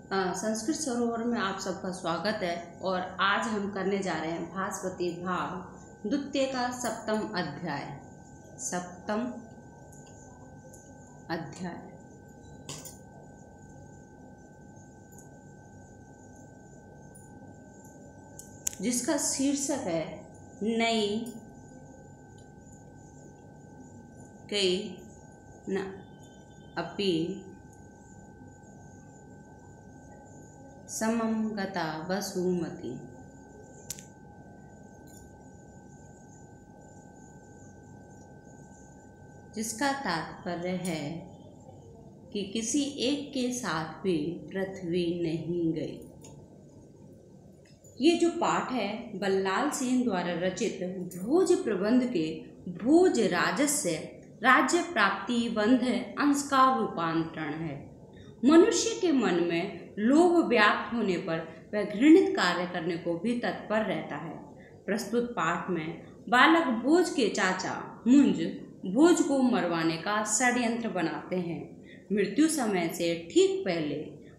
संस्कृत सरोवर में आप सबका स्वागत है। और आज हम करने जा रहे हैं भास्वती भाग द्वितीय का सप्तम अध्याय। जिसका शीर्षक है नई कई न अपि समम गता वसुमती। जिसका तात्पर्य है कि किसी एक के साथ भी पृथ्वी नहीं गई। ये जो पाठ है बल्लाल सेन द्वारा रचित भोज प्रबंध के भोज राजस्य राज्य प्राप्ति बंध अंश का रूपांतरण है। मनुष्य के मन में लोभ व्याप्त होने पर वह घृणित कार्य करने को भी तत्पर रहता है। प्रस्तुत पाठ में बालक भोज के चाचा मुंज भोज को मरवाने का षड्यंत्र बनाते हैं। मृत्यु समय से ठीक पहले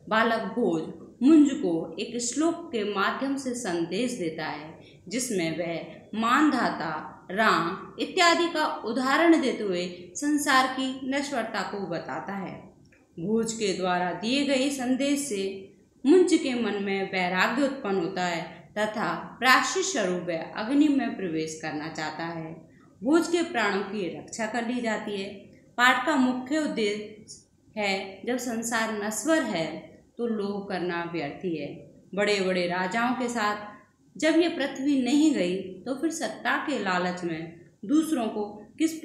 बालक भोज मुंज को एक श्लोक के माध्यम से संदेश देता है, जिसमें वह मानधाता राम इत्यादि का उदाहरण देते हुए संसार की नश्वरता को बताता है। भोज के द्वारा दिए गए संदेश से मुंज के मन में वैराग्य उत्पन्न होता है तथा प्रायश्चित स्वरूप वह अग्नि में प्रवेश करना चाहता है। भोज के प्राणों की रक्षा कर ली जाती है। पाठ का मुख्य उद्देश्य है, जब संसार नश्वर है तो लोभ करना व्यर्थ ही है। बड़े बड़े राजाओं के साथ जब ये पृथ्वी नहीं गई तो फिर सत्ता के लालच में दूसरों को किसी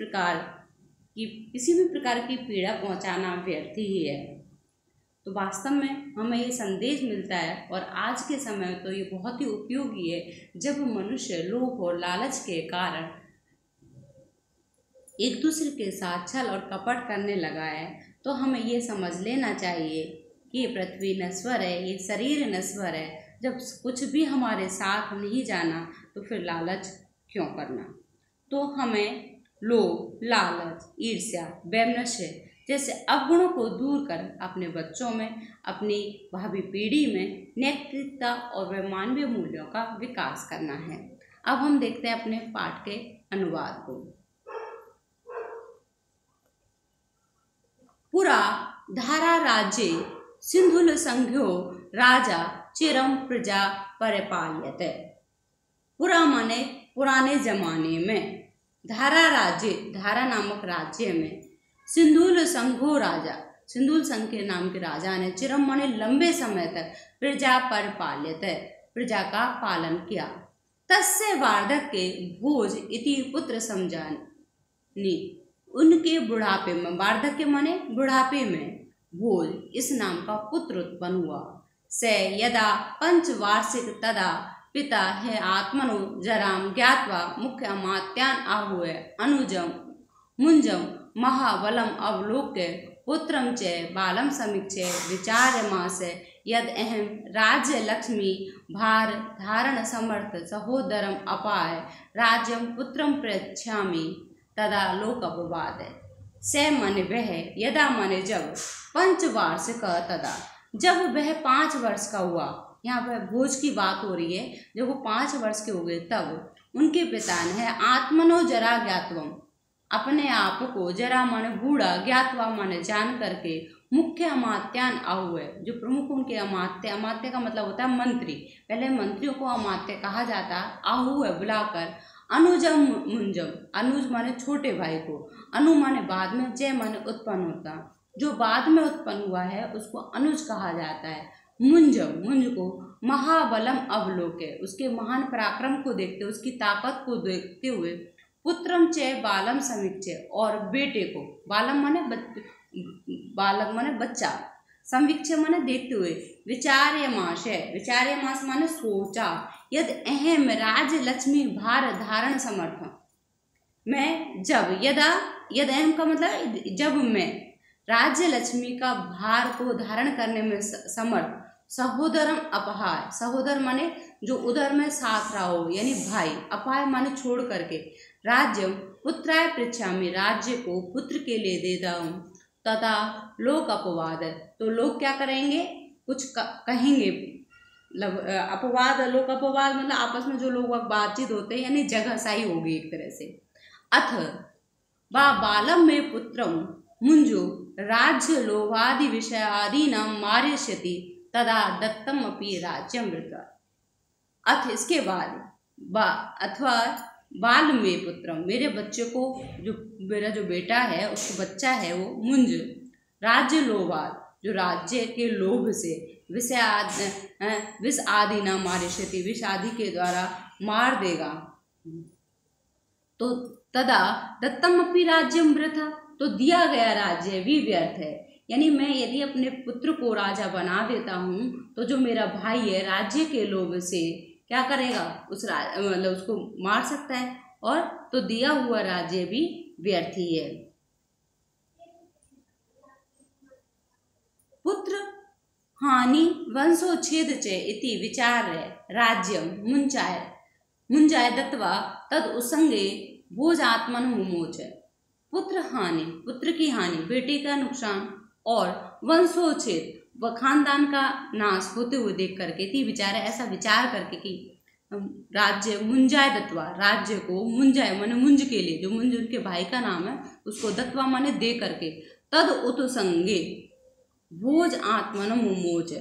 भी प्रकार की पीड़ा पहुंचाना व्यर्थ ही है। तो वास्तव में हमें ये संदेश मिलता है और आज के समय में तो ये बहुत ही उपयोगी है। जब मनुष्य लोभ और लालच के कारण एक दूसरे के साथ छल और कपट करने लगा है, तो हमें ये समझ लेना चाहिए कि ये पृथ्वी नश्वर है, ये शरीर नश्वर है। जब कुछ भी हमारे साथ नहीं जाना तो फिर लालच क्यों करना। तो हमें लोभ, लालच, ईर्ष्या, वैमनस्य जैसे अवगुणों को दूर कर अपने बच्चों में, अपनी भावी पीढ़ी में नैतिकता और मानवीय मूल्यों का विकास करना है। अब हम देखते हैं अपने पाठ के अनुवाद को। पुरा धारा राज्ये सिंधुल संघ्यो राजा चिरम प्रजा परिपाल्यते। पुरा माने पुराने जमाने में, धारा राज्य धारा नामक राज्य में, सिंधुल संघो राजा सिंधुल संघ के नाम के राजा ने चिरम माने लंबे समय तक प्रजा परिपाल्यते प्रजा का पालन किया। तस्य वार्धक्ये भोज इति पुत्र समजानि। उनके बुढ़ापे में, वार्धक्य माने बुढ़ापे में, भोज इस नाम का पुत्र उत्पन्न हुआ। से यदा पंचवार्षिक तदा पिता है आत्मनो जराम ज्ञात्वा मुख्य अमात्यान आहूय अनुजम मुंजम महाबलम अवलोक्य पुत्रम च बालम समीक्षे विचार्यमास यद अहम राज्य लक्ष्मी भार धारण समर्थ सहोदरम अपाय राज्यम पुत्रम प्रच्छामि तदा लोक अपवाद। से मन वह, यदा मन जब, पंचवार्षिक तदा जब वह 5 वर्ष का हुआ। यहाँ पर भोज की बात हो रही है। जब वो 5 वर्ष के हो गए तब उनके पिता ने आत्मनो जरा ज्ञातवम, अपने आप को, जरा माने बूढ़ा, ज्ञातवा माने जान करके, मुख्य अमात्यान आहुए, जो प्रमुख उनके अमात्य, अमात्य का मतलब होता है मंत्री, पहले मंत्रियों को अमात्य कहा जाता है, आहुए बुलाकर, अनुजम मुंजम, अनुज माने छोटे भाई को, अनु माने बाद में, जय माने उत्पन्न होता, जो बाद में उत्पन्न हुआ है उसको अनुज कहा जाता है। मुंजम, मुंज को महाबलम अवलोके, उसके महान पराक्रम को देखते, उसकी ताकत को देखते हुए, पुत्रम च बालम समीक्षे, और बेटे को, बालम माने बालक माने बच्चा, समीक्षे माने देखते हुए, विचार्यमास है, विचार्यमास माने सोचा, यद अहम राज लक्ष्मी भार धारण समर्थ। मैं जब, यद अहम का मतलब जब मैं राज्य लक्ष्मी का भार को धारण करने में समर्थ, सहोदरम अपहाय, सहोदर माने जो उधर में साथ रहा हो, यानी भाई, अपाय माने छोड़ करके, राज्य पुत्राय पृच्छामि, राज्य को पुत्र के लिए देता हूँ, तथा लोक अपवाद, तो लोग क्या करेंगे, कुछ कहेंगे भी। मतलब अपवाद, लोक अपवाद मतलब आपस में जो लोग बातचीत होते हैं, यानी जगहसाई होगी एक तरह से। अथ वा बालम में पुत्रम मुंजो राज्य लोभादि विषयादीनां मारयति तदा दत्तम अपि राज्यम वृता। अथ इसके बाद अथवा बाल में पुत्रम, मेरे बच्चे को, जो मेरा जो बेटा है उसको बच्चा है वो मुंज राज्य लोभाद, जो राज्य के लोभ से, विष आदि न मारिष्यति, विष आदि के द्वारा मार देगा, तो तदा दत्तम अपि राज्यम वृथा, तो दिया गया राज्य भी व्यर्थ है। यानी मैं यदि अपने पुत्र को राजा बना देता हूँ तो जो मेरा भाई है राज्य के लोभ से क्या करेगा, मतलब उसको मार सकता है, और तो दिया हुआ राज्य भी व्यर्थ ही है। पुत्र हानि वंशोच्छेद च इति विचार्य राज्यम मुंजाय दत्वा तद उसंगे भोज आत्मन मुमोच। पुत्र हानि, पुत्र की हानि, बेटे का नुकसान, और वंशोच्छेद व खानदान का नाश होते हुए देख करके थी विचार, ऐसा विचार करके कि राज्य मुंजाय दत्वा, राज्य को मुंजाय माने मुंज के लिए, जो मुंज उनके भाई का नाम है उसको दत्वा माने दे करके, तद उत्संगे भोज आत्मन मुमोच,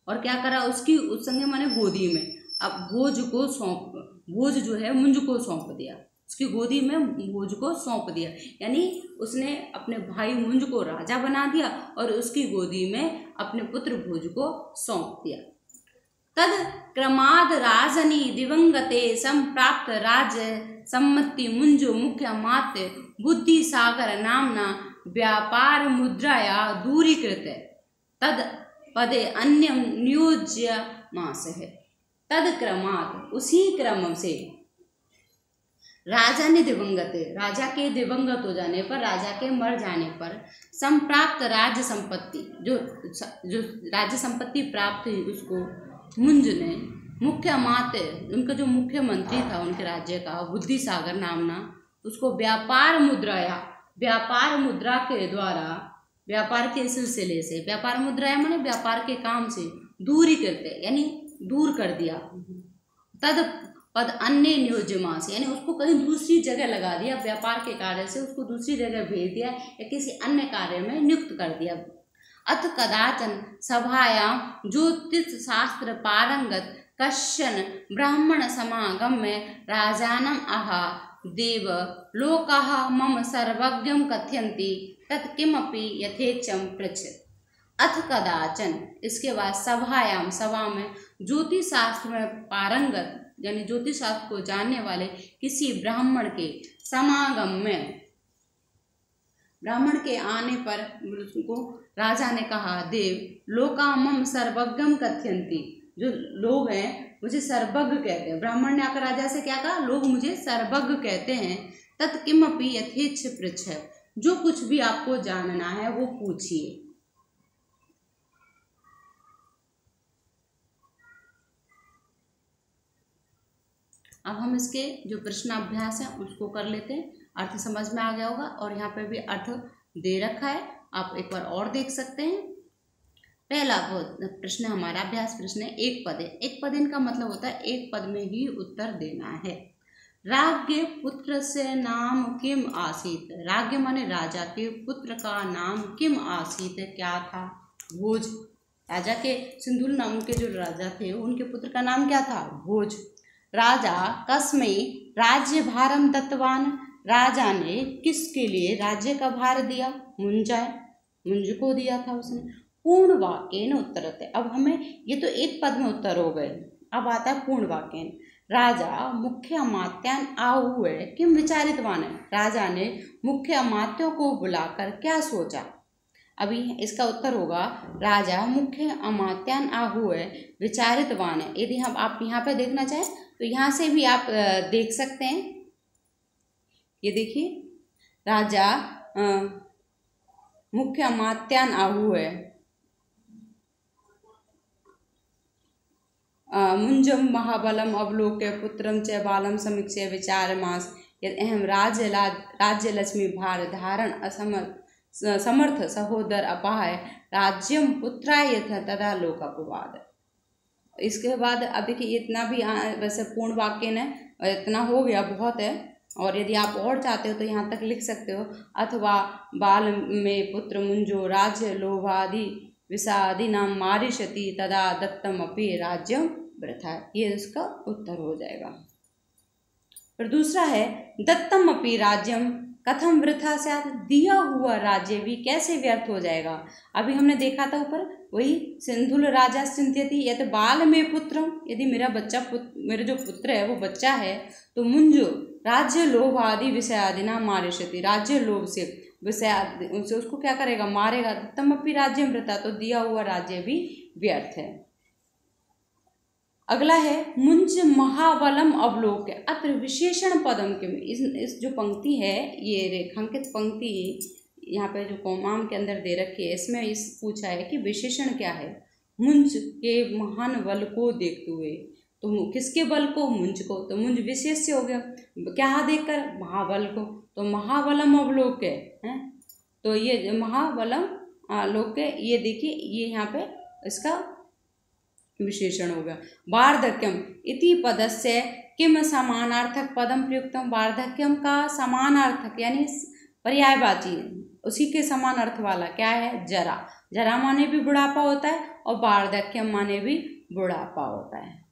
और क्या करा उसकी उत्संगे माने गोदी में, अब भोज को सौंप, भोज जो है मुंज को सौंप दिया, उसकी गोदी में भोज को सौंप दिया, यानी उसने अपने भाई मुंज को राजा बना दिया और उसकी गोदी में अपने पुत्र भोज को सौंप दिया। तद क्रमाद राजनी दिवंगते संप्राप्त राज्य सम्मति मुंजो मुख्य मात्य बुद्धि सागर नामना व्यापार मुद्राया दूरीकृत तद पदे अन्य नियोज्य मास है। तद क्रमाद, उसी क्रम से, राजा ने दिवंगत, राजा के दिवंगत हो जाने पर, राजा के मर जाने पर, संप्राप्त राज्य संपत्ति, जो राज्य संपत्ति प्राप्त हुई उसको मुंज ने मुख्य मात्य, उनका जो मुख्यमंत्री था उनके राज्य का, बुद्धि सागर नामना, उसको व्यापार मुद्राया, व्यापार मुद्रा के द्वारा, व्यापार के सिलसिले से, व्यापार मुद्राया माने व्यापार के काम से दूरी करते, यानी दूर कर दिया। तद पद अन्य नियोज्यमा से, यानी उसको कहीं दूसरी जगह लगा दिया, व्यापार के कार्य से उसको दूसरी जगह भेज दिया या किसी अन्य कार्य में नियुक्त कर दिया। अथ कदाचन सभायां ज्योतिष शास्त्र पारंगत कश्चन ब्राह्मण समागम में राजानम आहा देव लोकाः मम सर्वज्ञं कथयन्ति तत् किमपि यथेच्छं पृच्छ। अथ कदाचन, इसके बाद सभायाम, सभा में, ज्योतिष शास्त्र में पारंगत यानी ज्योतिष शास्त्र को जानने वाले किसी ब्राह्मण के समागम में, ब्राह्मण के आने पर उनको राजा ने कहा, देव लोका मम सर्वज्ञम कथयन्ति, जो लोग हैं मुझे सर्वज्ञ कहते हैं। ब्राह्मण ने आकर राजा से क्या कहा, लोग मुझे सर्वज्ञ कहते हैं। तत् किमपि यथेच्छ पृच्छ, जो कुछ भी आपको जानना है वो पूछिए। अब हम इसके जो प्रश्नाभ्यास है उसको कर लेते हैं। अर्थ समझ में आ गया होगा और यहाँ पे भी अर्थ दे रखा है, आप एक बार और देख सकते हैं। पहला प्रश्न हमारा अभ्यास प्रश्न है, एक पद है। एक पद इनका मतलब होता है एक पद में ही उत्तर देना है। राज्ञ पुत्र से नाम किम आसीत, राज्ञ माने राजा के पुत्र का नाम किम आसीत, क्या था, भोज। राजा के सिंधुल नाम के जो राजा थे उनके पुत्र का नाम क्या था, भोज। राजा कस्मै राज्य भारम दत्तवान, राजा ने किसके लिए राज्य का भार दिया, मुंजाय, मुंज को दिया था उसने। पूर्ण वाक्येन उत्तरते, अब हमें ये तो एक पद में उत्तर हो गए, अब आता है पूर्ण वाक्येन। राजा मुख्य अमात्यान आहुए किम विचारितवान, राजा ने मुख्य अमात्यों को बुलाकर क्या सोचा। अभी इसका उत्तर होगा राजा मुख्य अमात्यान आहुए विचारितवान। यदि हम आप यहाँ पे देखना चाहें तो यहाँ से भी आप देख सकते हैं, ये देखिए, राजा मुख्य अमात्यान आहुए मुंजम महाबलम अवलोक्य पुत्रम च बालम समीक्ष्य विचारमास यद अहम राज्य लक्ष्मी भार धारण असमर्थ समर्थ सहोदर अपाय राज्यम पुत्राय तथा लोकापवाद। इसके बाद अब देखिए इतना भी वैसे पूर्ण वाक्य ने इतना हो गया, बहुत है। और यदि आप और चाहते हो तो यहाँ तक लिख सकते हो, अथवा बाल में पुत्र मुंजो राज्य लोभादि विषादि नाम मारिष्यति तदा दत्तम अपि राज्यम वृथा। ये इसका उत्तर हो जाएगा। फिर दूसरा है दत्तम अपि राज्यम कथम वृथा स्यात्, दिया हुआ राज्य भी कैसे व्यर्थ हो जाएगा। अभी हमने देखा था ऊपर, वही सिंधुल राजा चिंत्यति यत बाल में पुत्रम, यदि मेरा जो पुत्र है वो बच्चा है तो मुंजो राज्य लोभ आदि विषयादि ना मारिष्यति, राज्य लोभ से विषय से उसको क्या करेगा, मारेगा। दत्तम अपि राज्यम वृथा, तो दिया हुआ राज्य भी व्यर्थ है। अगला है मुंज महाबलम अवलोक्य अत्र विशेषण पदम किम। इस जो पंक्ति है, ये रेखांकित पंक्ति यहाँ पे जो कॉमाम के अंदर दे रखी है, इसमें इस पूछा है कि विशेषण क्या है। मुंज के महान बल को देखते हुए, तो किसके बल को, मुंज को, तो मुंज विशेष्य हो गया, क्या देखकर, महाबल को, तो महाबलम अवलोक्य है। तो ये महाबलम अवलोक्य, ये देखिए ये यहाँ पे इसका विशेषण हो गया। वार्धक्यम इति पदस्य किम समानार्थक पदम प्रयुक्तम, वार्धक्यम का समानार्थक यानी पर्यायवाची, उसी के समान अर्थ वाला क्या है, जरा। जरा माने भी बुढ़ापा होता है और वार्धक्यम माने भी बुढ़ापा होता है।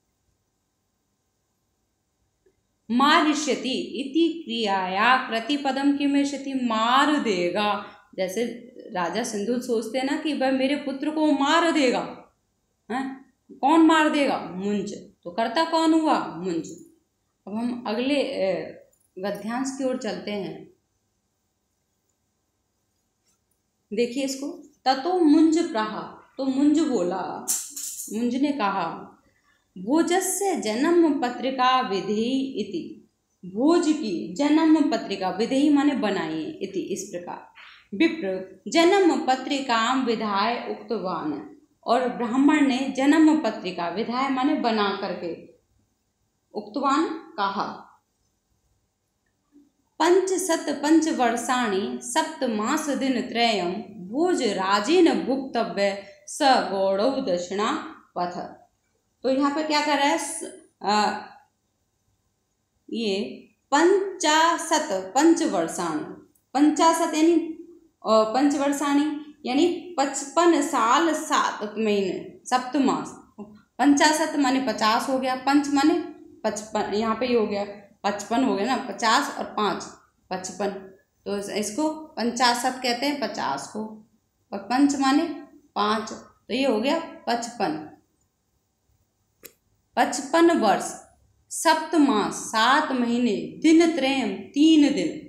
मारिष्यति इति क्रियाया प्रतिपदम किमेष्यति, मार देगा। जैसे राजा सिंधु सोचते ना कि वह मेरे पुत्र को मार देगा, है, कौन मार देगा, मुंज, तो करता कौन हुआ, मुंज। अब हम अगले गद्यांश की ओर चलते हैं। देखिए इसको, ततो मुंज प्रहा, तो मुंज बोला, मुंज ने कहा, भोजस्य जन्म पत्रिका विधेयी इति, भोज की जन्म पत्रिका, विधेयी माने बनाई इति, इस प्रकार। विप्र जन्म पत्रिकाम विधाय उक्तवान, और ब्राह्मण ने जन्म पत्रिका, विधाय माने बना करके, उक्तवान कहा। पंचशत पंचवर्षाणि सप्तमास दिन त्रयम भोज राजेन भुक्तव्य स गौड़ौ दक्षिणा पथ। तो यहाँ पे क्या कर रहा है, ये 50 पंचवर्षाणि, 50 यानी पंचवर्षाणि यानी 55 साल 7 महीने, सप्तमास। 50 माने 50 हो गया, पंच माने 55, यहाँ पे ये हो गया 55 हो गया ना, 50 और 5 55, तो इसको 50 कहते हैं 50 को, और पंच माने 5, तो ये हो गया 55 वर्ष, सप्तमास 7 महीने, दिन त्रयम 3 दिन,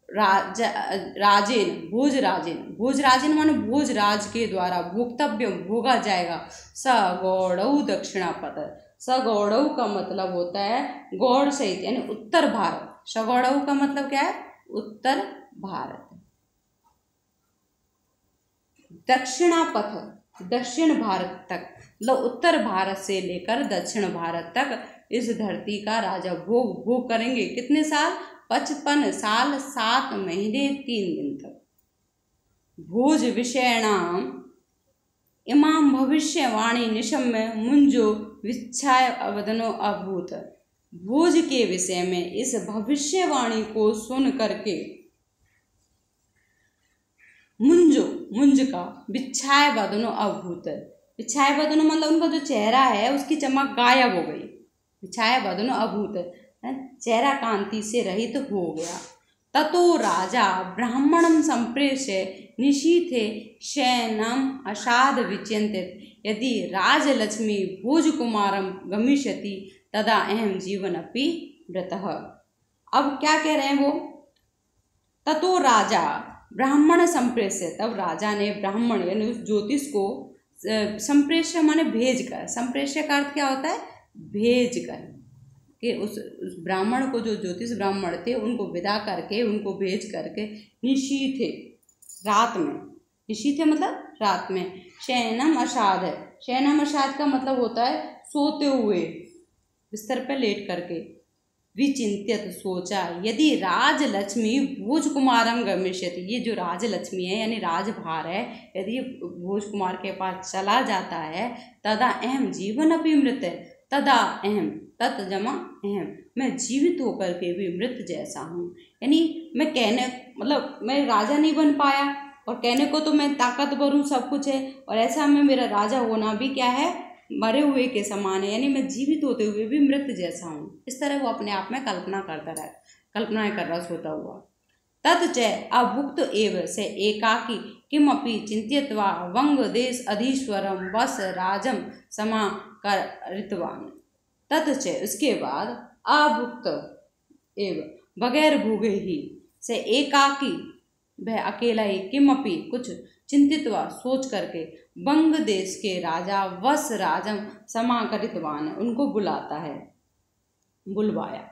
राजेन भोज राजेन, भोज राजेन माने भोज राज के द्वारा, भोक्तव्य भोगा जाएगा, स गौड़ौ दक्षिणापथ। स गौड़ौ का मतलब होता है गौड़ सहित यानी उत्तर भारत। सगौड़ौ का मतलब क्या है, उत्तर भारत। दक्षिणापथ, दक्षिण भारत तक, मतलब उत्तर भारत से लेकर दक्षिण भारत तक इस धरती का राजा भोग करेंगे। कितने साल, 55 साल 7 महीने 3 दिन तक। भोज विषयणाम इमाम भविष्यवाणी निशम्य मुंजो विच्छाय अवदनो अभूत। भोज के विषय में इस भविष्यवाणी को सुन करके मुंज का विच्छाय वदनो अभूत, विच्छाय वदनो मतलब उनका जो चेहरा है उसकी चमक गायब हो गई, विच्छाय वदनो अभूत, चेहरा कांति से रहित हो गया। ततो राजा ब्राह्मणम संप्रेष्य निशीथे शयनम असाध विचिंतित, यदि राजलक्ष्मी भोजकुमारम गमिष्यति तदा अहम जीवन अपि व्रतः। अब क्या कह रहे हैं वो, ततो राजा ब्राह्मण संप्रेष्य, तब राजा ने ब्राह्मण यानी उस ज्योतिष को संप्रेष्य माने भेज कर, संप्रेष्य का अर्थ क्या होता है, भेज कर कि उस ब्राह्मण को, जो ज्योतिष ब्राह्मण थे उनको विदा करके, उनको भेज करके, निशीथे रात में, निशीथे मतलब रात में, शयनम असाध है, शयनम असाध का मतलब होता है सोते हुए, बिस्तर पर लेट करके, विचिंत्यत सोचा यदि राजलक्ष्मी भोजकुमारम गमिष्यति, ये जो राजलक्ष्मी है यानी राजभार है, यदि भोजकुमार के पास चला जाता है, तदा अहम जीवन अपि मृत, तदा अहम तत् जमा अहम, मैं जीवित होकर के भी मृत जैसा हूँ। यानी मैं कहने मतलब मैं राजा नहीं बन पाया और कहने को तो मैं ताकतवर हूँ, सब कुछ है, और ऐसा में मेरा राजा होना भी क्या है, मरे हुए के समान है, यानी मैं जीवित होते हुए भी मृत जैसा हूँ। इस तरह वो अपने आप में कल्पनाएं कर रहा सोता हुआ। तत् च अभुक्त एव से एकाकी किमपि चिंत्यत्वा वंग देश अधीश्वरम वस राजम समाकरितवान। तत् च उसके बाद अभुक्त एव बगैर भोगे ही से एकाकी वह अकेला ही किमपि कुछ चिंतितवा सोच करके बंग देश के राजा वस राजम समाकरितवान उनको बुलाता है, बुलवाया।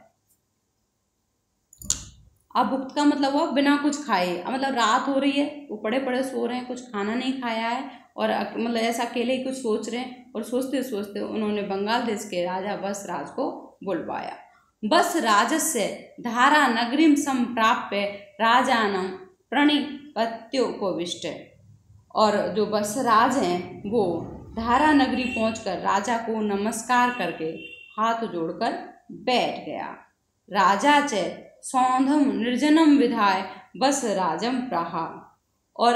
अभुक्त का मतलब हुआ बिना कुछ खाए, मतलब रात हो रही है, वो पड़े पड़े सो रहे हैं, कुछ खाना नहीं खाया है और मतलब ऐसा अकेले ही कुछ सोच रहे हैं, और सोचते सोचते उन्होंने बंगाल देश के राजा वस राज को बुलवाया। बस राजस्य धारा नगरीम संप्राप्य राजानम प्रणिपत्योपविष्ट, और जो बसराज हैं वो धारा नगरी पहुंचकर राजा को नमस्कार करके हाथ जोड़कर बैठ गया। राजा च सौंधम निर्जनम विधाय बस राजम प्रहा, और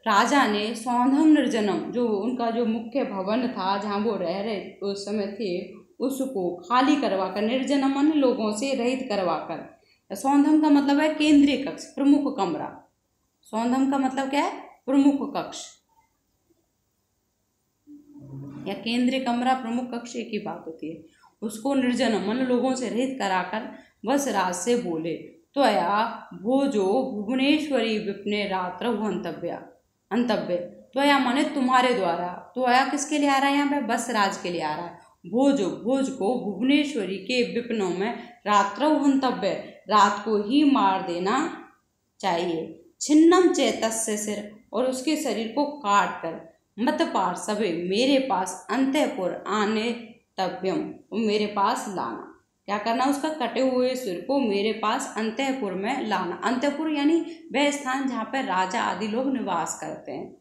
राजा ने सौंधम निर्जनम जो उनका जो मुख्य भवन था जहाँ वो रह रहे उस समय थे उसको खाली करवाकर, निर्जनम मन लोगों से रहित करवाकर, सौंधम का मतलब है केंद्रीय कक्ष, प्रमुख कमरा, सौंधम का मतलब क्या है, प्रमुख कक्ष या केंद्रीय कमरा, प्रमुख कक्ष एक ही बात होती है। उसको निर्जनम मन लोगों से रहित कराकर बस राज से बोले, त्वया भोजो भुवनेश्वरी विप्ने रात्र अंतव्य, त्वया माने तुम्हारे द्वारा, त्वया किसके लिए आ रहा है यहाँ पे, बस राज के लिए आ रहा है। भोज को भुवनेश्वरी के विपिनों में रात्र हंतव्य, रात को ही मार देना चाहिए। छिन्नम चैतस्य सिर, और उसके शरीर को काट कर मत पार्श्वे मेरे पास अंतःपुर आने तव्यम, मेरे पास लाना, क्या करना, उसका कटे हुए सिर को मेरे पास अंतःपुर में लाना। अंतःपुर यानी वह स्थान जहाँ पर राजा आदि लोग निवास करते हैं।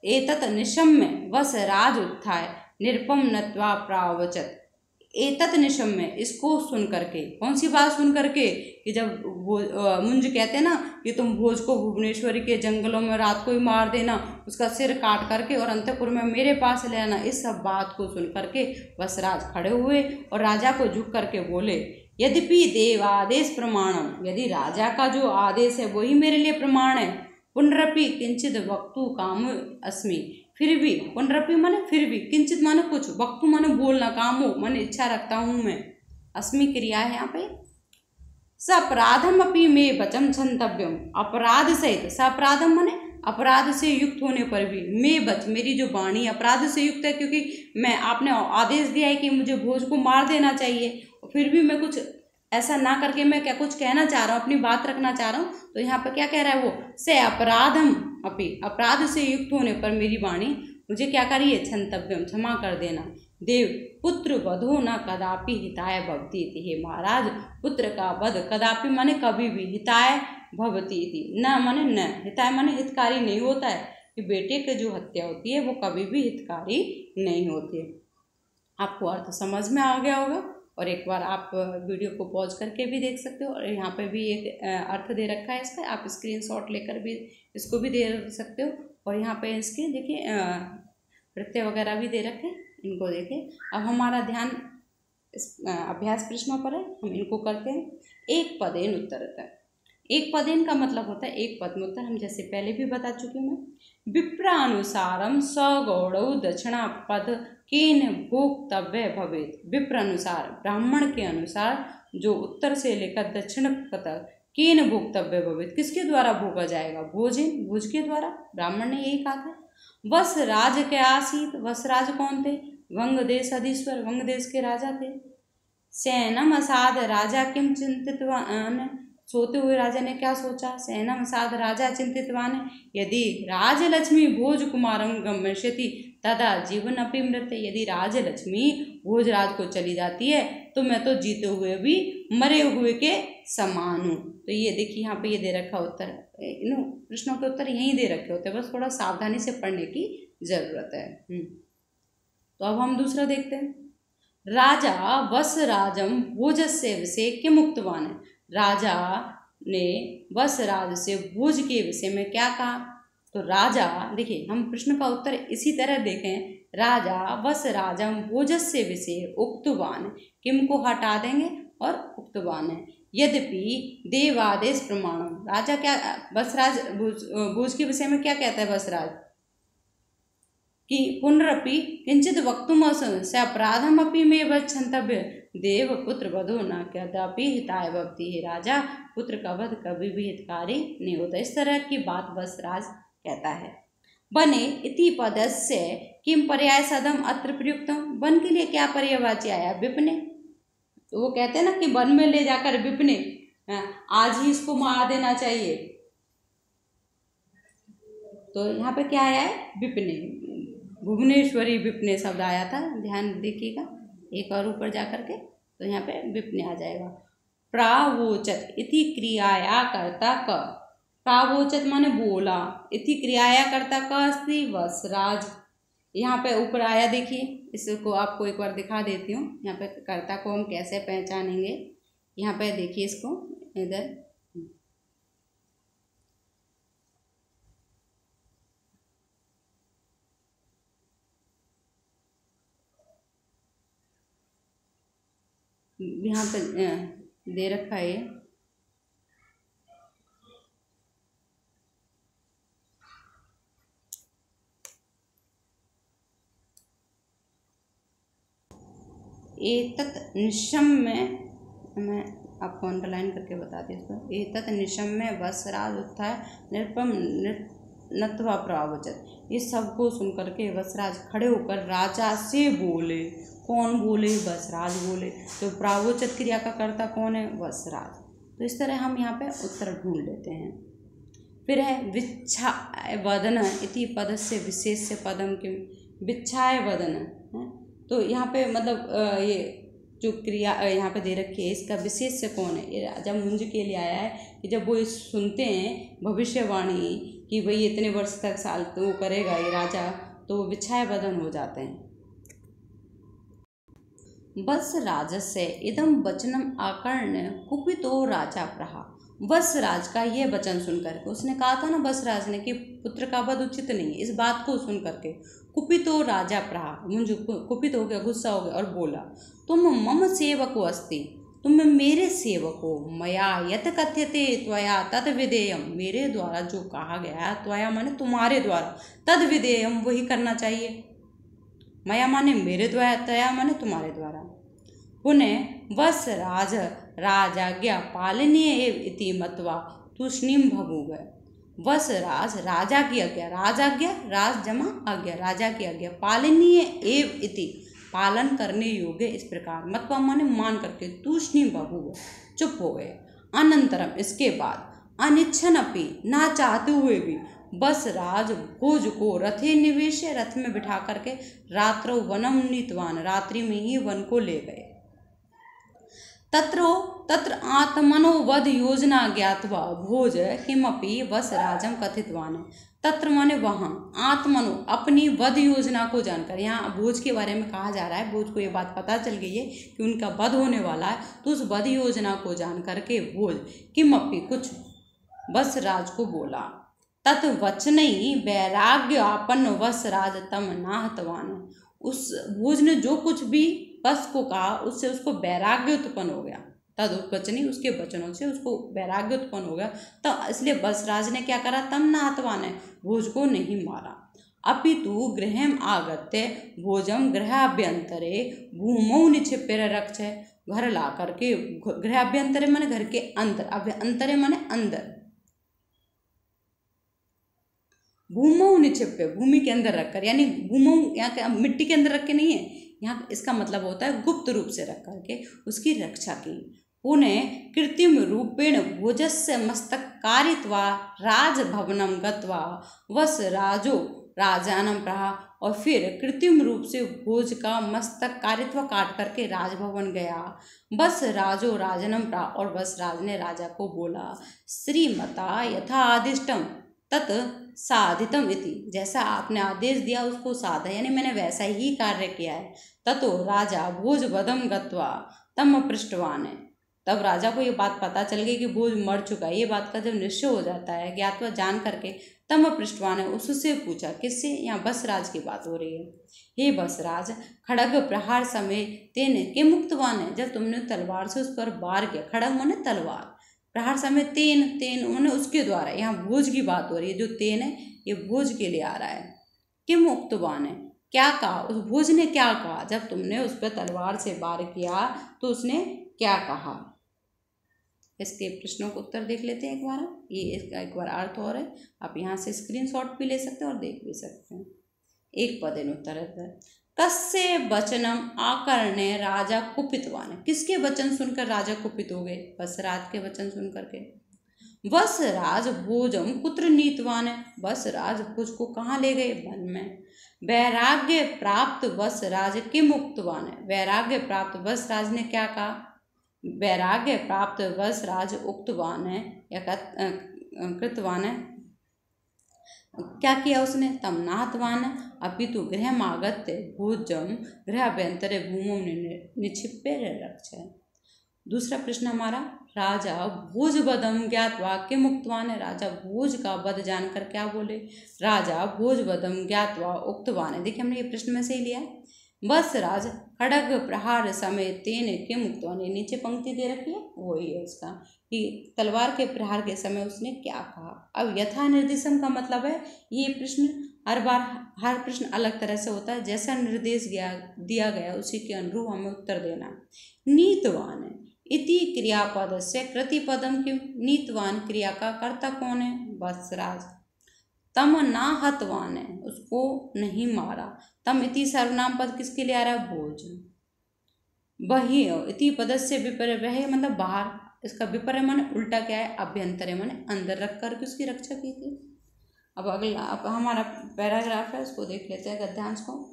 एतत निशम्य वस राज उत्थाय निरुपम नत्वा प्रावचत, एतत निशम्य इसको सुन करके, कौन सी बात सुन करके, कि जब मुंज कहते हैं ना कि तुम भोज को भुवनेश्वरी के जंगलों में रात को ही मार देना, उसका सिर काट करके और अंतःपुर में मेरे पास ले आना, इस सब बात को सुन करके वसराज खड़े हुए और राजा को झुक करके बोले, यद्यपि देव आदेश प्रमाणम, यदि राजा का जो आदेश है वही मेरे लिए प्रमाण है, पुनरपि किंचित वक्तु काम अस्मि, फिर भी, पुनरपि माने फिर भी, किंचित माने कुछ, वक्तु माने बोलना, कामो माने इच्छा रखता हूँ मैं, अस्मि क्रिया है यहाँ पे। सपराधम अपि में बचम क्षंतव्यम, अपराध सहित, सपराधम माने अपराध से युक्त होने पर भी, मैं बच मेरी जो वाणी अपराध से युक्त है, क्योंकि मैं आपने आदेश दिया है कि मुझे भोज को मार देना चाहिए, फिर भी मैं कुछ ऐसा ना करके मैं क्या कुछ कहना चाह रहा हूँ, अपनी बात रखना चाह रहा हूँ, तो यहाँ पर क्या कह रहा है वो, से अपराधम अपि, अपराध से युक्त होने पर मेरी वाणी मुझे क्या करिए, क्षंतव्यम क्षमा कर देना। देव पुत्र वधो न कदापि हिताय भवती थी, हे महाराज पुत्र का वध कदापि माने कभी भी, हिताय भवती थी न माने न, हिताय माने हितकारी नहीं होता है, कि बेटे की जो हत्या होती है वो कभी भी हितकारी नहीं होती है। आपको अर्थ समझ में आ गया होगा, और एक बार आप वीडियो को पॉज करके भी देख सकते हो, और यहाँ पे भी एक अर्थ दे रखा है इसका, आप स्क्रीनशॉट लेकर भी इसको भी दे सकते हो, और यहाँ पे इसके देखिए प्रत्यय वगैरह भी दे रखे, इनको देखिए। अब हमारा ध्यान इस अभ्यास प्रश्नों पर है, हम इनको करते हैं। एक पदेन उत्तरतः, एक पदेन का मतलब होता है एक पद में उत्तर, हम जैसे पहले भी बता चुकी हूँ मैं। विप्रानुसारम सगौड़ौ दक्षिणा पद केन भोक्तव्य भवेत, विप्र अनुसार ब्राह्मण के अनुसार जो उत्तर से लेकर दक्षिण तक केन भोक्तव्य भवेत, किसके द्वारा भोगा जाएगा, भोजन, भोज के द्वारा, ब्राह्मण ने यही कहा था। वस राज के आसीत, वस राज कौन थे, वंग देश अधीश्वर, वंग देश के राजा थे। सैनम असाध राजा किम चिंतितवान, सोते हुए राजा ने क्या सोचा, सैनम असाध राजा चिंतितवान, यदि राजलक्ष्मी भोज कुमारम गम्यष्यति तदा जीवन अपि मृत, यदि राजलक्ष्मी भोजराज को चली जाती है तो मैं तो जीते हुए भी मरे हुए के समान हूँ। तो ये देखिए यहाँ पे ये दे रखा उत्तर, इन प्रश्नों के उत्तर यहीं दे रखे होते हैं, बस थोड़ा सावधानी से पढ़ने की जरूरत है। तो अब हम दूसरा देखते हैं। राजा वसराजम भोजस्य विषय किम उक्तवान है। राजा ने वसराज से भोज के विषय में क्या कहा। तो राजा, देखिए हम प्रश्न का उत्तर इसी तरह देखें, राजा वसराजम भोजस्य विषय उक्तवान, किम को हटा देंगे और उक्तवान है। यद्यपि देवादेश प्रमाणम, राजा क्या वसराज भोज के विषय में क्या कहता है वसराज कि पुनरपि किंचित वक्तुम अपराधम अपि मे वक्षन्तव्य देव पुत्र वधो न कदापि हिताय भवति। हे राजा, पुत्र का वध कभी भी हितकारी नहीं होता। इस तरह की बात वसराज कहता है। बने इति पदस्य किम पर्याय सदम अत्र प्रयुक्तम, वन के लिए क्या पर्यायवाची आया, विपने। तो वो कहते हैं ना कि वन में ले जाकर विपने, आज ही इसको मार देना चाहिए। तो यहाँ पे क्या आया है, विपने, भुवनेश्वरी विपने शब्द आया था, ध्यान देखिएगा एक और ऊपर जा करके, तो यहाँ पे विपने आ जाएगा। प्रावोचत इति क्रियाया कर्ता क, प्रावोचत माने बोला, इति क्रियाया कर्ता क अस्ति वसराज। यहाँ पे ऊपर आया, देखिए इसको आपको एक बार दिखा देती हूँ। यहाँ पे कर्ता को हम कैसे पहचानेंगे, यहाँ पे देखिए इसको इधर, यहाँ पे दे रखा है एतत् निशम्य, मैं आपको अंडरलाइन करके बताती हूँ इसको। एतत् निशम्य वसराज उत्थाय निरुपम नत्वा प्रावचत, ये सबको सुन करके वसराज खड़े होकर राजा से बोले। कौन बोले, वसराज बोले। तो प्रावोचत क्रिया का कर्ता कौन है, वसराज। तो इस तरह हम यहाँ पे उत्तर ढूंढ लेते हैं। फिर है विच्छाय वदन इति पदस्य विशेष्य पदम किम, विच्छाय वदन है। तो यहाँ पे मतलब ये जो क्रिया यहाँ पे दे रखी है, इसका विशेष्य कौन है, ये राजा मुंज के लिए आया है कि जब वो सुनते हैं भविष्यवाणी कि भाई इतने वर्ष तक साल तो वो करेगा ये राजा, तो वो विच्छाय वदन हो जाते हैं। वत्स राजस्य इदम वचनम आकर्ण कुपितो राजा प्रहा, वत्सराज का यह वचन सुनकर के, उसने कहा था ना वत्सराज ने कि पुत्र का वध उचित नहीं है, इस बात को सुन करके कुपितो राजा प्रहा, मुझे कुपित हो गया, गुस्सा हो गया और बोला, तुम मम सेवको अस्ति, तुम मेरे सेवक हो, मया यत कथ्यते त्वया तद विधेयम, मेरे द्वारा जो कहा गया, त्वया माने तुम्हारे द्वारा, तद विधेयम वही करना चाहिए, मया माने मेरे द्वारा, तया माने तुम्हारे द्वारा। पुनः वत्सराज राजाज्ञा पालनीय एव इति मत्वा तूष्णीम भभूव, वत्सराज राजा की आज्ञा, राजाज्ञा राज जमा आज्ञा, राजा की आज्ञा पालनीय एव इति, पालन करने योग्य इस प्रकार, मत्वा माने मान करके, तूष्णीम भभूव चुप हो गए। अनंतरम इसके बाद अनिच्छन अपि ना चाहते हुए भी वत्सराज भोज को रथे निवेश, रथ में बिठा करके रात्रो वनम नीतवान, रात्रि में ही वन को ले गए। तत्र आत्मनो वध योजना ज्ञातवा भोज किमपि वत्सराजम कथितवान, तत्र माने वहाँ, आत्मनो अपनी वध योजना को जानकर, यहाँ भोज के बारे में कहा जा रहा है, भोज को ये बात पता चल गई है कि उनका वध होने वाला है, तो उस वध योजना को जान करके भोज किमपि कुछ वत्सराज को बोला, तत् वचनई वैराग्य आपन्न वत्सराज तम नाहतवान, उस भोज ने जो कुछ भी वत्स को कहा उससे उसको वैराग्य उत्पन्न हो गया, तद वचनी उसके वचनों से उसको वैराग्य उत्पन्न हो गया, तो इसलिए वत्सराज ने क्या करा, तम नाहतवान है, भोज को नहीं मारा। अपितु गृहम आगत्य भोजम गृहाभ्यंतरे भूमौ निक्षिप्य रक्ष, घर ला करके, गृहाभ्यंतरे माने घर के अंदर, अभ्यंतरे माने अंदर, भूमौ निक्षिप्य भूमि के अंदर रखकर, यानी भूमौ यहाँ मिट्टी के अंदर रख के नहीं है, यहाँ इसका मतलब होता है गुप्त रूप से रख करके उसकी रक्षा की। पुनः कृत्रिम रूपेण भोजस्य मस्तक कारित्वा राजभवनम गत्वा वस राजो राजानम प्रहा, और फिर कृत्रिम रूप से भोज का मस्तक कारित्वा काट करके राजभवन गया। बस राजो राजनम प्रहा, और बस राज ने राजा को बोला, श्रीमता यथा आदिष्टम तत् साधितम इति, जैसा आपने आदेश दिया उसको साधा, यानी मैंने वैसा ही कार्य किया है। ततो राजा भोजवदम गत्वा तम पृष्ठवान है, तब राजा को ये बात पता चल गई कि भोज मर चुका है। ये बात का जब निश्चय हो जाता है, ज्ञातवा जान करके, तम पृष्ठवान है, उससे पूछा, किससे? यहाँ बसराज की बात हो रही है। हे बसराज, खड़ग प्रहार समय तेने के मुक्तवान है, जब तुमने तलवार से उस पर वार किया, खड़ग माने तलवार, प्रहार समय तेन उन्होंने उसके द्वारा, यहाँ भोज की बात हो रही है, जो तेन है ये भोज के लिए आ रहा है। कि मुक्तवान है, क्या कहा उस भोज ने, क्या कहा जब तुमने उस पर तलवार से वार किया तो उसने क्या कहा? इसके प्रश्नों को उत्तर देख लेते हैं एक बार। ये इसका एक बार अर्थ और है, आप यहाँ से स्क्रीनशॉट भी ले सकते हैं और देख भी सकते हैं। एक पदेन उत्तर है, कस्य वचनम आकर्णे राजा कुपितवान, किसके वचन सुनकर राजा कुपित हो गए? बसराज के वचन सुन करके। बसराज भोजम कुत्र नीतवान है, बसराज भोज को कहाँ ले गए? वन में। वैराग्य प्राप्त बसराज के मुक्तवान है, वैराग्य प्राप्त बसराज ने क्या कहा? वैराग्य प्राप्त बसराज उक्तवान है या कृतवान है, क्या किया उसने? तम नाहतवान है, अपितु गृह आगत्य भोजम गृहाभ्यंतरे भूमि निक्षिप्य रक्ष। दूसरा प्रश्न हमारा, राजा भोज वधम ज्ञातवा के मुक्तवान है, राजा भोज का वध जानकर क्या बोले? राजा भोज वधम ज्ञातवा उक्तवान है। देखिए हमने ये प्रश्न में से ही लिया है। बसराज खड़ग प्रहार समय तेन के मुक्तवान, नीचे पंक्ति दे रखी है वही है इसका, कि तलवार के प्रहार के समय उसने क्या कहा। अब यथा निर्देशम का मतलब है, ये प्रश्न हर बार हर प्रश्न अलग तरह से होता है, जैसा निर्देश दिया गया उसी के अनुरूप हमें उत्तर देना। नीतवान है इति क्रियापद से कृतिपदम क्यों? नीतवान क्रिया का कर्ता कौन है? बसराज। तम ना हतवान है, उसको नहीं मारा। तम इति सर्वनाम पद किसके लिए आ रहा है? भोज। बहि इति पदस्य विपर्य, वह मतलब बाहर, इसका विपर्य माने उल्टा क्या है? अभ्यंतर माने अंदर रख कर उसकी रक्षा की थी। अब अगला अब हमारा पैराग्राफ है, उसको देख लेते हैं गद्यांश को।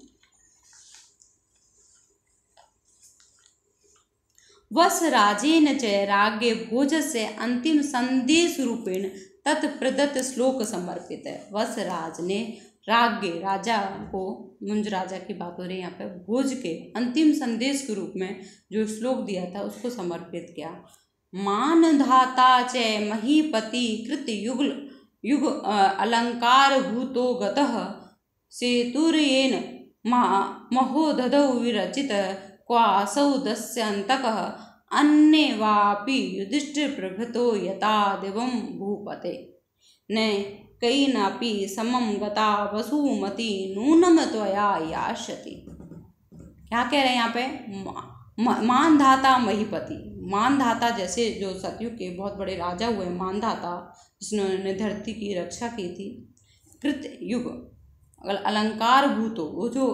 वस राजेन च राज्ञे भोजस्य अंतिम संदेश रूपेण तत्प्रदत्त श्लोक समर्पित है। वस राज ने राज्ञे राजा को, मुंज राजा की बात हो रही है यहाँ पे, भोज के अंतिम संदेश के रूप में जो श्लोक दिया था उसको समर्पित किया। मानधाता च महीपति कृत युग अलंकार भूतो गतः सेतुर्येन महोदधौ विरचित क्वासौ दस्यन्तकः अन्ये वापि युधिष्ठिर प्रभृतो यथा दिवं भूपते न कैनापि समम गता वसुमती नूनम त्वया यास्यति। क्या कह रहे हैं यहाँ पे? मानधाता महीपति, मानधाता जैसे जो सतयुग के बहुत बड़े राजा हुए मानधाता, जिन्होंने धरती की रक्षा की थी। कृत युग अलंकार भूतो, वो जो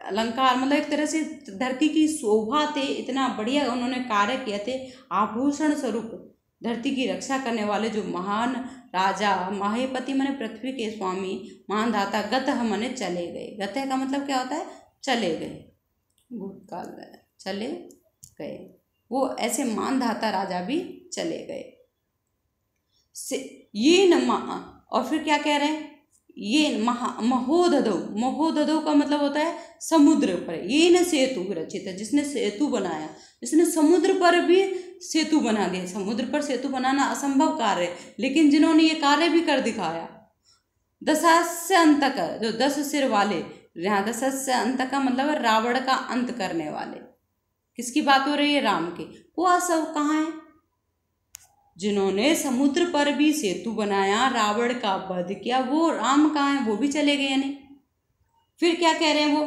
अलंकार मतलब एक तरह से धरती की शोभा थे, इतना बढ़िया उन्होंने कार्य किए थे, आभूषण स्वरूप धरती की रक्षा करने वाले जो महान राजा महीपति माने पृथ्वी के स्वामी, मानधाता गतः माने चले गए। गतः का मतलब क्या होता है? चले गए, भूतकाल में चले गए, वो ऐसे मानधाता राजा भी चले गए। ये न और फिर क्या कह रहे हैं? ये महोदधौ, महोदधौ का मतलब होता है समुद्र पर। ये न सेतु रचित है, जिसने सेतु बनाया, जिसने समुद्र पर भी सेतु बना दिया। समुद्र पर सेतु बनाना असंभव कार्य है, लेकिन जिन्होंने ये कार्य भी कर दिखाया। दशास्य अंतक, जो 10 सिर वाले, यहाँ दशास्य अंतक का मतलब है रावण का अंत करने वाले। किसकी बात हो रही है? राम की। वो सब कहाँ है? जिन्होंने समुद्र पर भी सेतु बनाया, रावण का वध किया, वो राम कहाँ है? वो भी चले गए यानी। फिर क्या कह रहे हैं वो?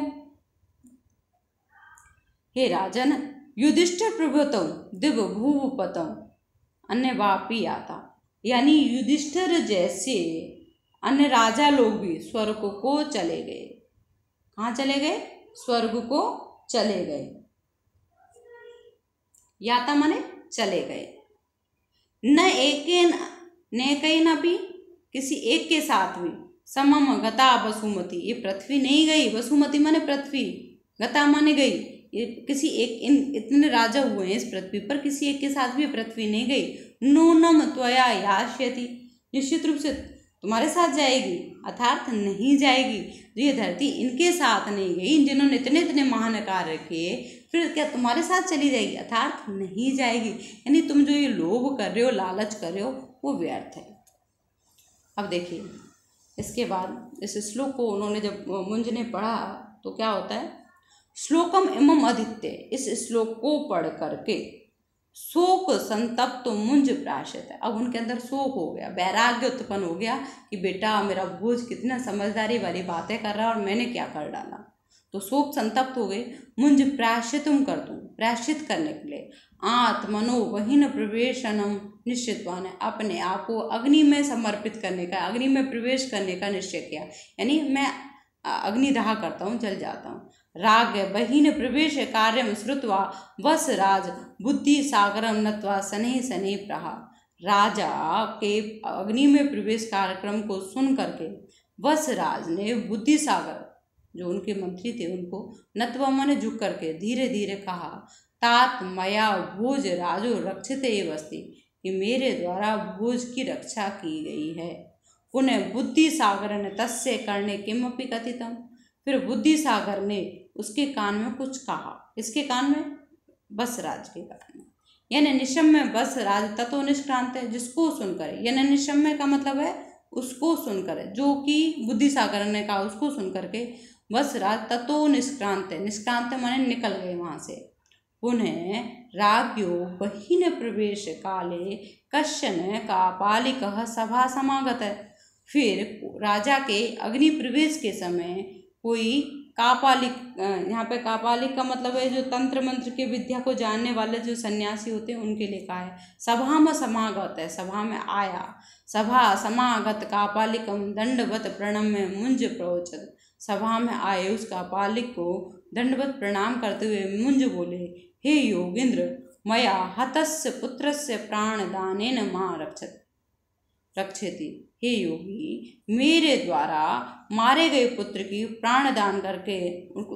हे राजन युधिष्ठिर प्रभुतौ दिव भूपतौ अन्य वापी आता, यानी युधिष्ठिर जैसे अन्य राजा लोग भी स्वर्ग को चले गए। कहाँ चले गए? स्वर्ग को चले गए। याता माने चले गए। न एकेन नेकैनपि, किसी एक के साथ भी, समम गता वसुमती, ये पृथ्वी नहीं गई, वसुमती माने पृथ्वी, गता माने गई, ये किसी एक, इतने राजा हुए हैं इस पृथ्वी पर, किसी एक के साथ भी पृथ्वी नहीं गई। नूनम त्वया यास्यति, निश्चित रूप से तुम्हारे साथ जाएगी, अर्थात नहीं जाएगी। जो ये धरती इनके साथ नहीं गई, जिन्होंने इतने इतने महान कार्य किए, फिर क्या तुम्हारे साथ चली जाएगी? अर्थात नहीं जाएगी। यानी तुम जो ये लोभ कर रहे हो, लालच कर रहे हो, वो व्यर्थ है। अब देखिए इसके बाद इस श्लोक को उन्होंने जब मुंज ने पढ़ा तो क्या होता है, श्लोकम इमम अदित्य, इस श्लोक को पढ़ करके शोक संतप्त मुंज प्राश्चित है। अब उनके अंदर शोक हो गया, वैराग्य उत्पन्न हो गया कि बेटा मेरा भोज कितना समझदारी वाली बातें कर रहा है और मैंने क्या कर डाला। तो शोक संतप्त हो गए। मुंज प्रायश्चितम कर दूँ, प्रायश्चित करने के लिए आत्मनो वहीन प्रवेशनम निश्चितवान है, अपने आप को अग्नि में समर्पित करने का, अग्नि में प्रवेश करने का निश्चय किया। यानी मैं अग्निदाह करता हूँ, जल जाता हूँ। राग बहीन प्रवेश कार्यम श्रुत्वा वस राज बुद्धि सागरम नत्वा शनैः शनैः प्रहा, राजा के अग्नि में प्रवेश कार्यक्रम को सुन करके वस राज ने बुद्धि सागर, जो उनके मंत्री थे, उनको नत्वा माने झुक करके धीरे धीरे कहा, तात मया भोज राजो रक्षित एव अस्ति, कि मेरे द्वारा भोज की रक्षा की गई है। पुनः बुद्धि सागर ने तस्य करने किमपि कथितम, फिर बुद्धि सागर ने उसके कान में कुछ कहा। इसके कान में? बसराज के कान में। यानी निशम्य बसराज ततो निष्क्रांत है, जिसको सुनकर, यानी निशम्य का मतलब है उसको सुनकर, जो कि बुद्धि सागर ने कहा उसको सुन करके बसराज ततो निष्क्रांत है, निष्क्रांत माने निकल गए वहाँ से। पुनः राज्ञो बहीन प्रवेश काले कश्चन कापालिकः सभा समागत है, फिर राजा के अग्नि प्रवेश के समय कोई कापालिक, यहाँ पे कापालिक का मतलब है जो तंत्र मंत्र के विद्या को जानने वाले जो सन्यासी होते हैं उनके लिए कहा है। सभा में समागत है, सभा में आया। सभा समागत कापालिकम दंडवत प्रणम्य मुंज प्रोचत, सभा में आए उस कापालिक को दंडवत प्रणाम करते हुए मुंज बोले, हे योगेंद्र, मया हतस्य पुत्रस्य प्राणदानेन मां रक्षति, हे योगी, मेरे द्वारा मारे गए पुत्र की प्राणदान करके,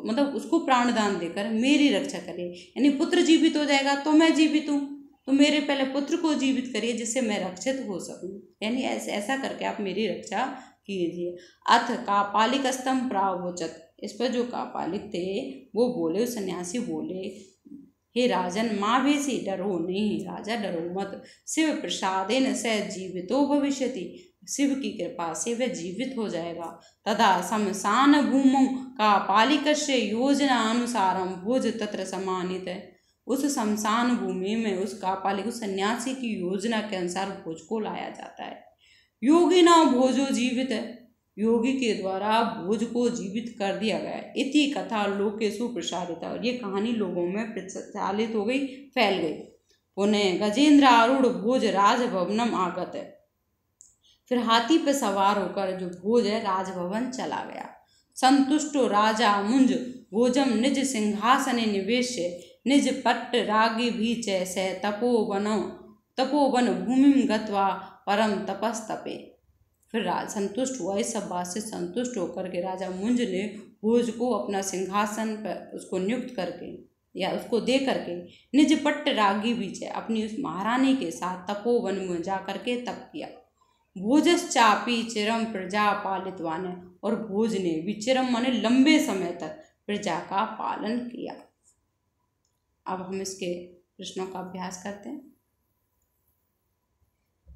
मतलब उसको प्राणदान देकर मेरी रक्षा करे। यानी पुत्र जीवित हो जाएगा तो मैं जीवित हूँ, तो मेरे पहले पुत्र को जीवित करिए जिससे मैं रक्षित हो सकूँ। यानी ऐसा करके आप मेरी रक्षा कीजिए। अथ कापालिक स्तंभ प्रावोचत, इस पर जो कापालिक थे वो बोले, उस सन्यासी बोले, हे राजन माँ भेसी, डरो नहीं, राजा डरो मत, शिव प्रसादेन स जीवितो भविष्यति, शिव की कृपा से वह जीवित हो जाएगा। तदा शमशान भूमौ कापालिकस्य योजना अनुसारम भोज तत्र समानित है, उस शमशान भूमि में उस कापालिक, उस सन्यासी की योजना के अनुसार भोज को लाया जाता है। योगी ना भोजो जीवित है, योगी के द्वारा भोज को जीवित कर दिया गया। इति कथा लोकेषु प्रसारिता, और ये कहानी लोगों में प्रचारित हो गई, फैल गई। पुनः गजेंद्र आरूढ़ भोज राजभवनम आगत है, फिर हाथी पर सवार होकर जो भोज है राजभवन चला गया। संतुष्टो राजा मुंज भोजम निज सिंहासने निवेश्य निज पट्ट रागी भीच स तपोवन भूमि गत्वा परम तपस्तपे, फिर संतुष्ट हुआ, इस सब बात से संतुष्ट होकर के राजा मुंज ने भोज को अपना सिंहासन पर उसको नियुक्त करके या उसको दे करके निज पट्ट रागी बीच, अपनी उस महारानी के साथ तपोवन में जा करके तप किया। भोजश्चापि चिरम प्रजा पालितवान, और भोज ने भी चिरम माने लंबे समय तक प्रजा का पालन किया। अब हम इसके प्रश्नों का अभ्यास करते हैं।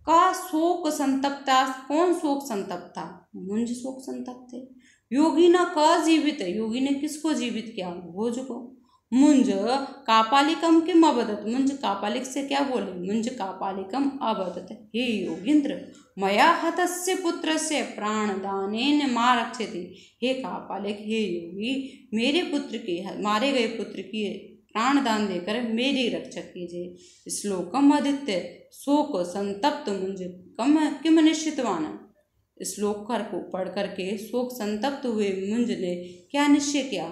का शोक संतप्ता, कौन शोक संतप्त था? मुंज शोक संतप्त थे। योगी ना का जीवित है, योगी ने किसको जीवित किया? भोज को। मुंज कापालिकम किम अवदत, मुंज कापालिक से क्या बोले? मुंज कापालिकम अवदत, हे योगींद्र, मया हतस्य पुत्रस्य प्राणदानेन मां रक्षति, हे कापालिक, हे योगी, मेरे पुत्र के, मारे गए पुत्र की प्राणदान देकर मेरी रक्षा कीजिए। श्लोकम आदित्य शोक संतप्त मुंज किम निश्चितवान, श्लोक को पढ़ करके शोक संतप्त हुए मुंज ने क्या निश्चय किया?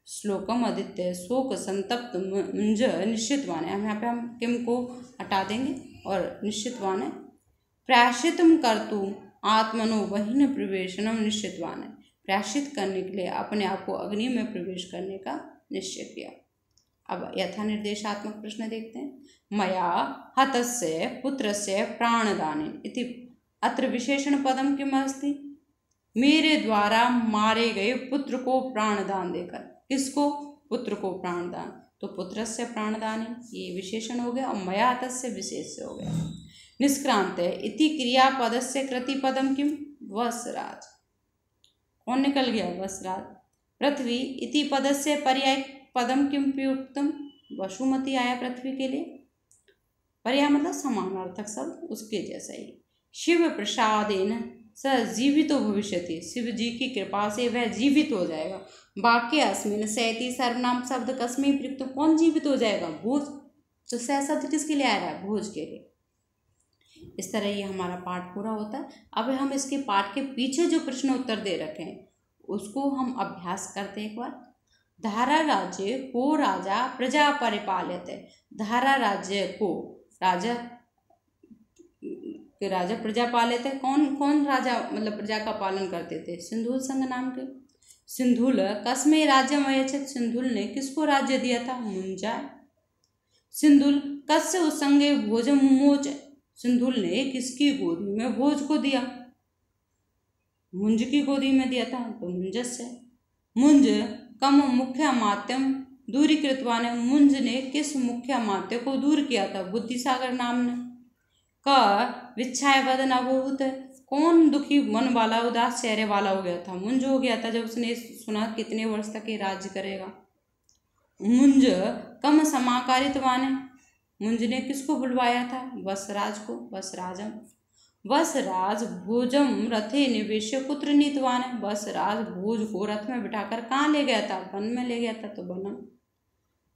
श्लोकम आदित्य शोक संतप्त मुंज निश्चितवान है। हम किम को हटा देंगे और निश्चितवान है। प्रायश्चितम कर्तुम आत्मनो वहीन प्रवेशनम निश्चितवान है। प्रायश्चित करने के लिए अपने आप को अग्नि में प्रवेश करने का निश्चय किया। अब यथा निर्देशात्मक प्रश्न देखते हैं। मया हतस्य पुत्रस्य प्राणदानेन इति अत्र विशेषण पदम किम अस्ति? मेरे द्वारा मारे गए पुत्र को प्राणदान देकर। किसको? पुत्र को प्राणदान। तो पुत्रस्य प्राणदान ये विशेषण हो गया और मया हतस्य विशेष हो गया। निष्क्रांत इति क्रियापदस्य कृतिपदम किम? वसराज। कौन निकल गया? वसराज। पृथ्वी इति पदस्य पर्याय पदम किम प्रयुक्तम? वसुमती आया पृथ्वी के लिए। पर्याय मतलब समानार्थक शब्द, उसके जैसा ही। शिव प्रसादेन स जीवितो भविष्यति। शिव जी की कृपा से वह जीवित हो जाएगा। वाक्य अस्मिन सैति सर्वनाम शब्द कस्मै प्रयुक्त। कौन जीवित हो जाएगा? भोज। तो स शब्द किसके लिए आ रहा है? भोज के लिए। इस तरह ये हमारा पाठ पूरा होता है। अब हम इसके पाठ के पीछे जो प्रश्न उत्तर दे रखे हैं उसको हम अभ्यास करते हैं एक बार। धारा राज्य को राजा प्रजा परिपाल्यते। धारा राज्य को राजा प्रजा पाल्यते। कौन कौन राजा मतलब प्रजा का पालन करते थे? सिंधुल संघ नाम के। सिंधुल कस्मै राज्यम अयच्छत्। सिंधुल ने किसको राज्य दिया था? मुंजाय। सिंधुल कस्य उत्संगे भोजम मुमोच। सिंधुल ने किसकी गोदी में भोज को दिया? मुंज की गोदी में दिया था, तो मुंजस्य। मुंज कम मुख्य अमात्यम दूरीकृतवान। मुंज ने किस मुख्य अमात्य को दूर किया था? बुद्धिसागर नाम ने। क विच्छाय वदन अभूत। कौन दुखी मन वाला उदास चेहरे वाला हो गया था? मुंज हो गया था जब उसने सुना कितने वर्ष तक ये राज्य करेगा। मुंज कम समाकारितवान। मुंज ने किसको बुलवाया था? वसराज को। वसराजम। वसराज भोजम रथे निवेश्य पुत्र नीतवान। वसराज भोज को रथ में बिठाकर कहाँ ले गया था? वन में ले गया था, तो बनम।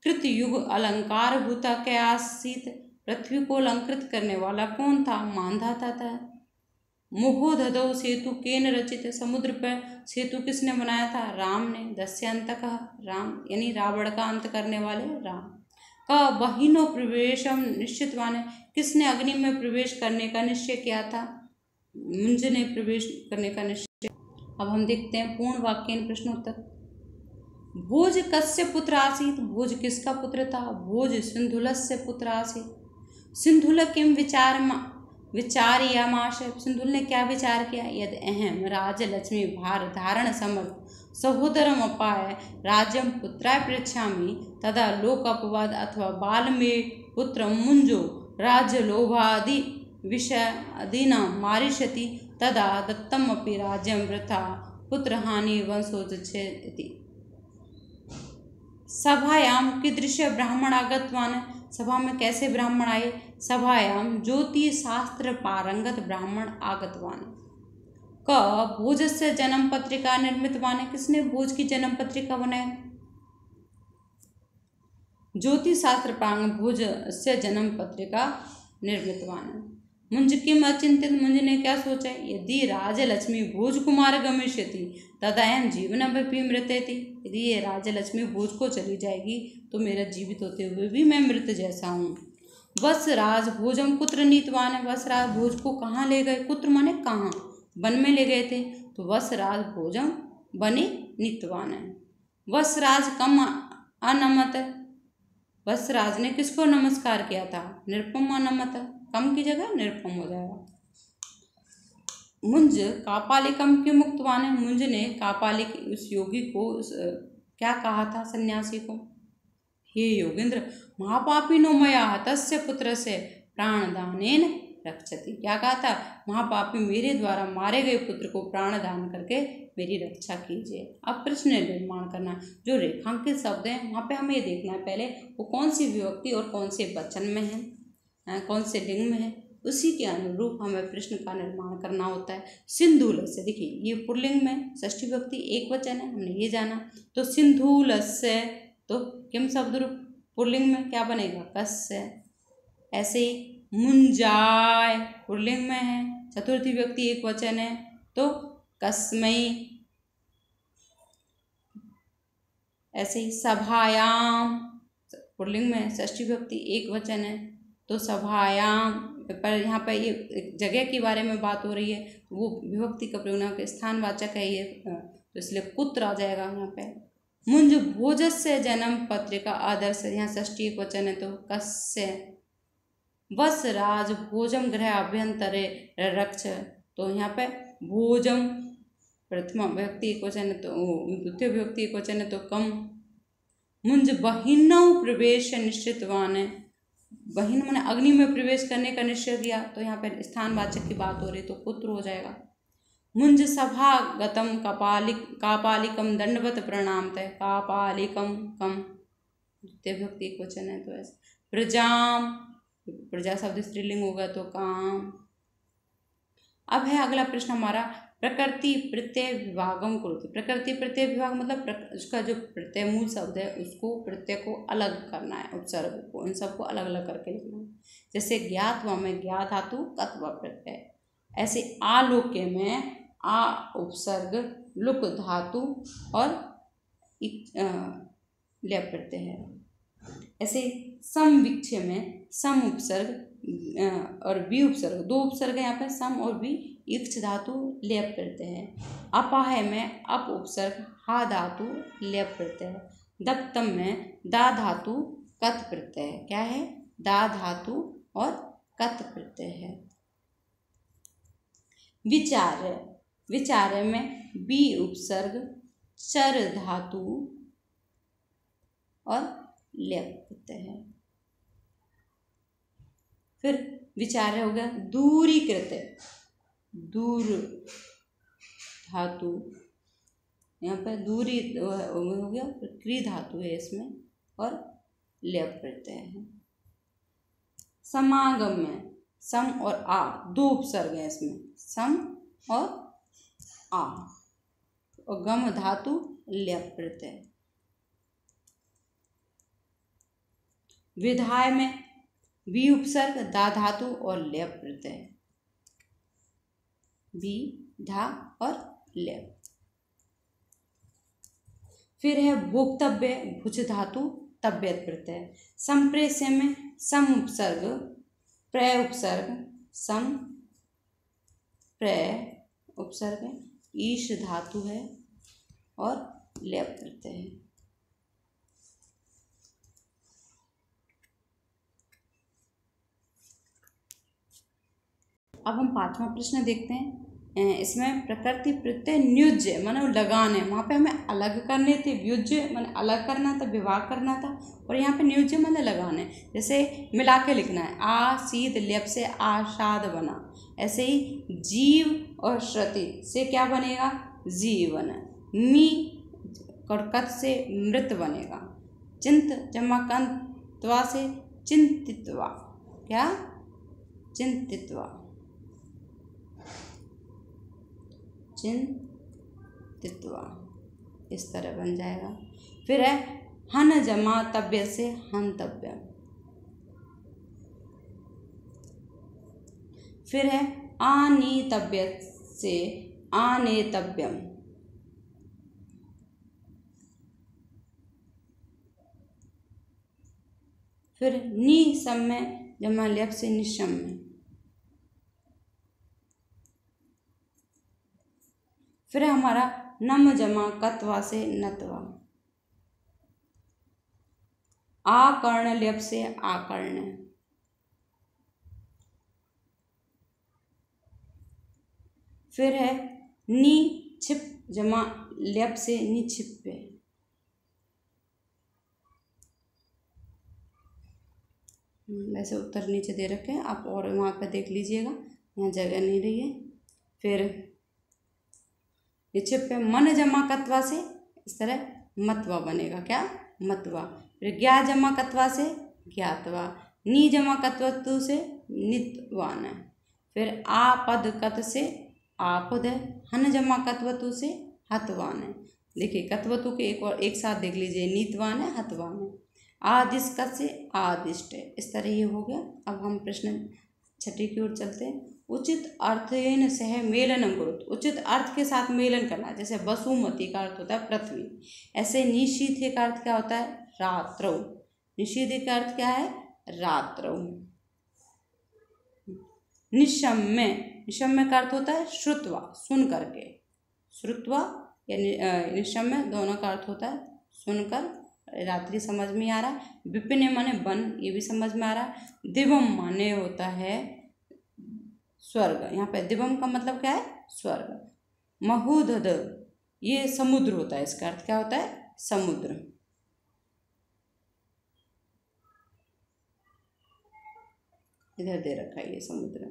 कृत युग अलंकार भूता क्या आसीत। पृथ्वी को अलंकृत करने वाला कौन था? मांधाता था। मुहो दधो सेतु केन रचित। समुद्र पर सेतु किसने बनाया था? राम ने। दस्यंतक राम यानी रावण का अंत करने वाले राम। का बहिनो प्रवेशम निश्चितवान। किसने अग्नि में प्रवेश करने का निश्चय किया था? मुंज ने प्रवेश करने का निश्चय। अब हम देखते हैं पूर्ण वाक्य प्रश्नोत्तर। भोज कस्य पुत्र आसीत। भोज किसका पुत्र था? भोज सिंधुलस्य पुत्र आसीत। सिंधुल किम विचारयामाश। सिंधुल ने क्या विचार किया? यद अहम राजलक्ष्मी भार धारण समर्थ सहोदरम अपाय राज्यम पुत्राय पृच्छामि तदा लोक अपवाद अथवा बाल में पुत्र मुंजो राज्य लोभादि विषयादीना मारिष्यति तदा दत्तम अपि राज्यम वृथा पुत्रहानि वंशोज्छेति। सभायाम कीदृश ब्राह्मण आगतवान। सभा में कैसे ब्राह्मण आए? सभायाम ज्योति शास्त्र पारंगत ब्राह्मण आगतवान। क भोज से जन्म पत्रिका निर्मितवान। किसने भोज की जन्म पत्रिका बनाया? ज्योति शास्त्र पारंगत भोज से जन्म पत्रिका निर्मितवान। मुंज किम अचिंतित। मुंज ने क्या सोचा? यदि राजलक्ष्मी भोज कुमार गमिष्यति तदायन जीवनमपि मृत्यति। यदि ये राजलक्ष्मी भोज को चली जाएगी तो मेरा जीवित होते हुए भी मैं मृत जैसा हूँ। वसराज भोजम कुत्र नीतवान। वसराज भोज को कहाँ ले गए? कुत्र माने कहाँ? वन में ले गए थे, तो वसराज भोजम बने नीतवान है। वसराज कम अनमत। वसराज ने किसको नमस्कार किया था? निरुपम अनमत। कम की जगह निरुपम हो जाएगा। मुंज कापालिकम क्यों मुक्तवान है। मुंज ने कापालिक उस योगी को क्या कहा था? सन्यासी को, हे योगेंद्र महापापिनो मया हतस्य पुत्र से प्राणदानेन रक्षति। क्या कहा था? महापापी मेरे द्वारा मारे गए पुत्र को प्राणदान करके मेरी रक्षा कीजिए। अब प्रश्न निर्माण करना। जो रेखांकित शब्द हैं वहाँ पे हमें ये देखना है पहले वो कौन सी विभक्ति और कौन से वचन में है, कौन से लिंग में है, उसी के अनुरूप हमें प्रश्न का निर्माण करना होता है। सिंधुलस्य, देखिए ये पुल्लिंग में षष्ठी विभक्ति एक वचन है, हमने ये जाना। तो सिंधुलस्य तो किम शब्द रूप पुल्लिंग में क्या बनेगा? कस्य। ऐसे ही मुंजाय पुल्लिंग में है, चतुर्थी विभक्ति एक वचन है तो कस्मै। ऐसे ही सभायाम, पुल्लिंग में षष्ठी विभक्ति एक वचन है तो सभायाम, पर यहाँ पर ये एक जगह के बारे में बात हो रही है, वो विभक्ति का प्रयोग के स्थानवाचक है ये, तो इसलिए कुत्र आ जाएगा यहाँ पे। मुंज भोजस्य जन्म पत्रिका आदर्श, यहाँ षष्ठी एक वचन है तो कस्य। बस राज भोजम गृह अभ्यंतरे रक्ष, तो यहाँ पे भोजम प्रथमा विभक्ति एक वचन है तो द्वितीय विभक्ति एक वचन है तो कम। मुंज बहिनौ प्रवेश निश्चितवान है, बहिन मैंने अग्नि में प्रवेश करने का निश्चय किया, तो यहाँ पर स्थानवाचक की बात हो रही तो पुत्र हो जाएगा। मुंज सभागतम कापालिकम दंडवत प्रणामते, कापालिकम कम, द्वितीय विभक्ति एक वचन है तो ऐसे। प्रजाम, प्रजा शब्द स्त्रीलिंग होगा तो काम। अब है अगला प्रश्न हमारा, प्रकृति प्रत्यय विभागम करोति। प्रकृति प्रत्यय विभाग मतलब उसका जो प्रत्यय मूल शब्द है उसको प्रत्यय को अलग करना है, उपसर्ग को, इन सबको अलग अलग करके लिखना है। जैसे ज्ञातवा में ज्ञा धातु कत्वा प्रत्यय, ऐसे आलोक्य में आ उपसर्ग लुक धातु और लय प्रत्यय है। ऐसे समविक्षय में सम उपसर्ग और बी उपसर्ग, दो उपसर्ग यहाँ पे सम और बी, इक्ष धातु लेप प्रत्यय है। अपाह में अप उपसर्ग हा धातु लेप प्रत्यय है। दत्तम में दा धातु कत प्रत्यय है। क्या है? दा धातु और कत प्रत्यय है। विचार्य, विचार्य में बी उपसर्ग चर धातु और लेप प्रत्यय है। फिर विचार्य हो गया दूरीकृत, दूर धातु, यहाँ पर दूरी हो गया, क्री धातु है इसमें और लेप प्रत्यय है। समागम में सम और आ, दो उपसर्ग है इसमें, सम और आ, और गम धातु लेप प्रत्यय। विधाय में वी उपसर्ग दा धातु और लेप प्रत्यय, वी धा और लेप। फिर है भोक्तव्य भुज धातु तव्यत प्रत्यय। संप्रेष्य में सम उपसर्ग प्रय उपसर्ग सम प्रय उपसर्ग ईश धातु है और लेप प्रत्यय है। अब हम पांचवा प्रश्न देखते हैं। इसमें प्रकृति प्रत्यय न्युज्य माने लगाने, वहाँ पे हमें अलग करने थे, व्युज्य माने अलग करना था, विभाग करना था, और यहाँ पे न्युज्य माने लगाने। जैसे मिला के लिखना है, आ सीध लेप से आशाद बना। ऐसे ही जीव और श्रुति से क्या बनेगा? जीवन। मी कट से मृत बनेगा। चिंत जमा कंतवा से चिंतित्वा, क्या? चिंतित्वा, चिंतित्वा, इस तरह बन जाएगा। फिर है हन जमा तव्य से हंतव्य। फिर है आनीतव्य से आनेतव्यम। फिर निसम्य जमा लेप से निशम्य। फिर हमारा नम जमा कत्वा से नत्वा। आकर्ण लेप से आकर्ण। फिर है नि छिप जमा लेप से निछिप्य। वैसे उत्तर नीचे दे रखे हैं आप, और वहाँ पर देख लीजिएगा, यहाँ जगह नहीं रही है। फिर निछिप पे मन जमा कत्वा से इस तरह मतवा बनेगा, क्या? मतवा। फिर ज्ञा जमा कत्वा से ज्ञातवा। नी जमा कत्वतु से नित्वान। फिर आपद कत से आपद है। हन जमा कत्वतु से हतवान है। देखिए कत्वतु के एक और एक साथ देख लीजिए, नीतवान है, हतवान है। आदिष्ट से आदिष्ट है। इस तरह ये हो गया। अब हम प्रश्न छठी की ओर चलते हैं। उचित अर्थेन सह मेलनं कुरुत, उचित अर्थ के साथ मेलन करना। जैसे वसुमती का अर्थ होता है पृथ्वी, ऐसे निशीथे का अर्थ क्या होता है? रात्रौ। निशीथे का अर्थ क्या है? रात्रौ। निशम्य, निशम्य का अर्थ होता है श्रुत्वा, सुन करके। श्रुत्वा या निशम्य दोनों का अर्थ होता है सुनकर। रात्रि समझ में आ रहा है। विपिन माने वन, ये भी समझ में आ रहा है। दिवम माने होता है स्वर्ग, यहाँ पे दिवम का मतलब क्या है? स्वर्ग। महोदध ये समुद्र होता है, इसका अर्थ क्या होता है? समुद्र। इधर दे रखा है ये समुद्र।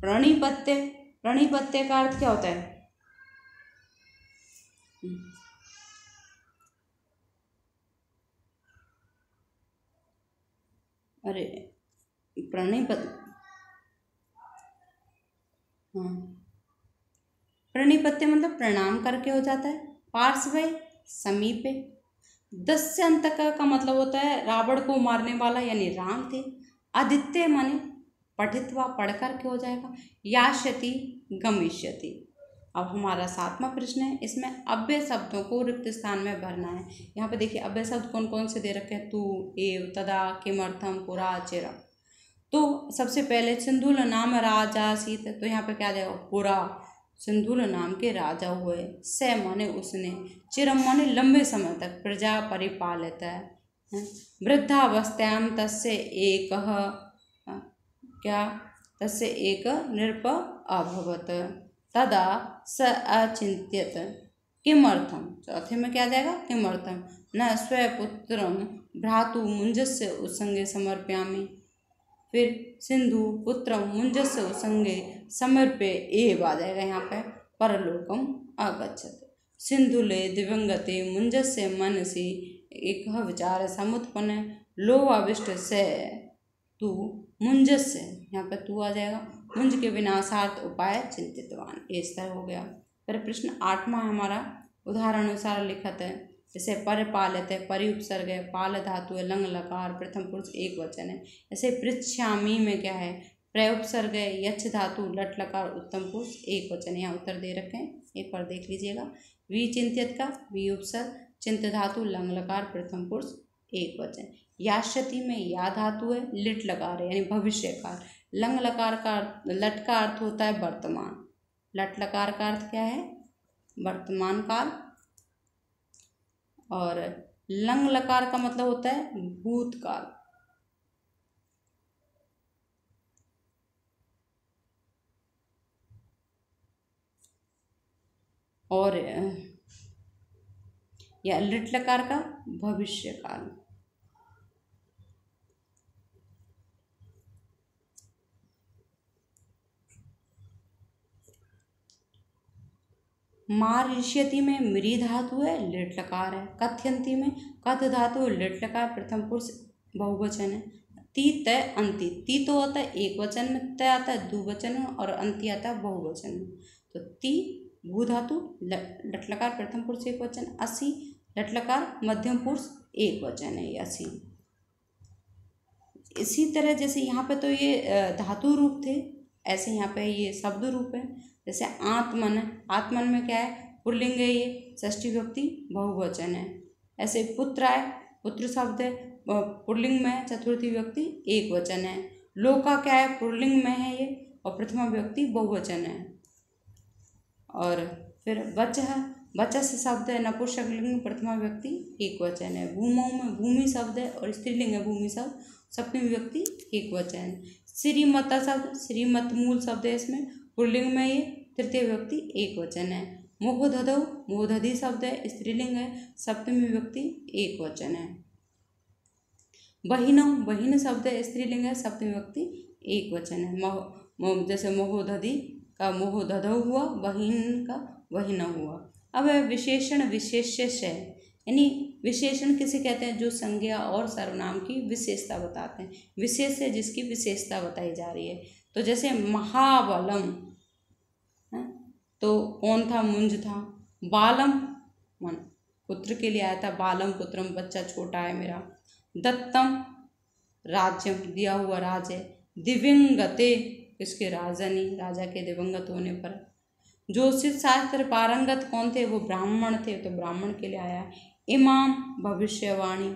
प्रणिपत्य, प्रणिपत्य का अर्थ क्या होता है? अरे प्रणिपत्य, हाँ, प्रणिपत्य मतलब प्रणाम करके हो जाता है। पार्श्वे समीपे। दस्य अंतक का मतलब होता है रावण को मारने वाला, यानी राम थे। आदित्य माने पठित्वा, पढ़ करके हो जाएगा। यास्यति गमिष्यति। अब हमारा 7वां प्रश्न है, इसमें अव्यय शब्दों को रिक्त स्थान में भरना है। यहाँ पे देखिए अव्यय शब्द कौन कौन से दे रखे हैं? तू, एव, तदा, किमर्थम, पुरा, चिरा। तो सबसे पहले सिंधुल नाम राजा सीत, तो यहाँ पे क्या जाएगा? पुरा, सिंधुल नाम के राजा हुए। स माने उसने, चिरम माने लंबे समय तक, प्रजा परिपालित है। वृद्धावस्थायां तस्य एक क्या? तस्य एक नृप अभवत, तदा स अचिंत्यत किमर्थम। चौथे में क्या जाएगा? किमर्थम न स्वपुत्रम भ्रातु मुंजस्य उत्संगे समर्पयामि। फिर सिंधु पुत्रम मुंजस्य उत्संगे समर्प्य एव आ जाएगा यहाँ पे, परलोकम अगच्छत। सिंधुले दिवंगते मुंजस्य मनसि एक विचार समुत्पन्न लोभाविष्ट से तू मुंजस्य, यहाँ पे तू आ जाएगा। मुंज के विनाशार्थ उपाय चिंतितवान, इस तरह हो गया। फिर प्रश्न 8वां हमारा उदाहरण अनुसार लिखत है। जैसे परिपालित है, परि उपसर्ग है, पाल धातु है, लंग लकार, प्रथम पुरुष एक वचन है। जैसे पृच्छामी में क्या है? प्रय उपसर्ग है, यच्छ धातु, लट लकार, उत्तम पुरुष एक वचन है। यहाँ उत्तर दे रखे हैं, एक बार देख लीजिएगा। विचिंत्यत का वी उपसर्ग, चिंत धातु, लंग लकार, प्रथम पुरुष एक वचन। यास्यति में या धातु है, लिट लकार है यानी भविष्य काल। लंग लकार का लट का अर्थ होता है वर्तमान, लट लकार का अर्थ क्या है? वर्तमान काल। और लंग लकार का मतलब होता है भूतकाल। और या लिट लकार का भविष्य काल। मारिष्यति में मृ धातु है, लिट लकार है। कथयंती में कथ धातु, लिट लकार, प्रथम पुरुष बहुवचन है। ती तय अंति, ती तो आता है एक वचन में, तय आता है द्विवचन में, और अंति आता है बहुवचन में। तो ती भू धातु, लट लकार प्रथम पुरुष एक वचन। असी लट लकार मध्यम पुरुष एक वचन है, ये असी। इसी तरह जैसे यहाँ पे तो ये धातु रूप थे, ऐसे यहाँ पे ये शब्द रूप है। जैसे आत्मन, आत्मन में क्या है? पुल्लिंग है, ये षष्ठी विभक्ति बहुवचन है। ऐसे पुत्र है, पुत्र शब्द है, पुल्लिंग में है, चतुर्थी विभक्ति एक वचन है। लोका क्या है? पुल्लिंग में है ये, और प्रथमा विभक्ति बहुवचन है। और फिर वचः, वचस शब्द है, नपुंसकलिंग, प्रथमा विभक्ति एक वचन है। भूमौ में भूमि शब्द है, और स्त्रीलिंग है भूमि शब्द, सप्तमी विभक्ति एक वचन। श्रीमता शब्द, श्रीमत मूल शब्द है, इसमें पुल्लिंग में ये तृतीय विभक्ति एक वचन है। मोहदधौ, मोहदधि शब्द है, स्त्रीलिंग है, सप्तमी विभक्ति एक वचन है। बहिनौ, बहिन शब्द है, स्त्रीलिंग है, सप्तमी विभक्ति एक वचन है। जैसे मोहदधि का मोहदधौ हुआ, बहिन का बहिनौ हुआ। अब विशेषण विशेष्य है, यानी विशेषण किसे कहते हैं? जो संज्ञा और सर्वनाम की विशेषता बताते हैं। विशेष है जिसकी विशेषता बताई जा रही है। तो जैसे महाबलम है, तो कौन था? मुंज था। बालम मन पुत्र के लिए आया था, बालम पुत्रम, बच्चा छोटा है मेरा। दत्तम राज्यम, दिया हुआ राज है। दिवंगते, किसके, राजनी, राजा के दिवंगत होने पर। ज्योतिष शास्त्र पारंगत कौन थे, वो ब्राह्मण थे, तो ब्राह्मण के लिए आया। इमाम, भविष्यवाणी।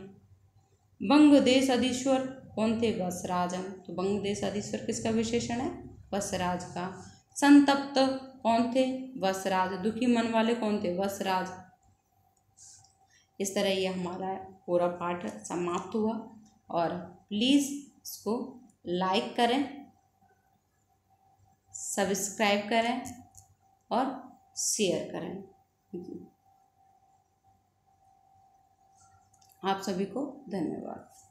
बंग देश अधीश्वर कौन थे, वसराजन, तो बंग देश अधीश्वर किसका विशेषण है, वसराज का। संतप्त कौन थे, वसराज। दुखी मन वाले कौन थे, वसराज। इस तरह ये हमारा पूरा पाठ समाप्त हुआ। और प्लीज़ इसको लाइक करें, सब्सक्राइब करें और शेयर करें। आप सभी को धन्यवाद।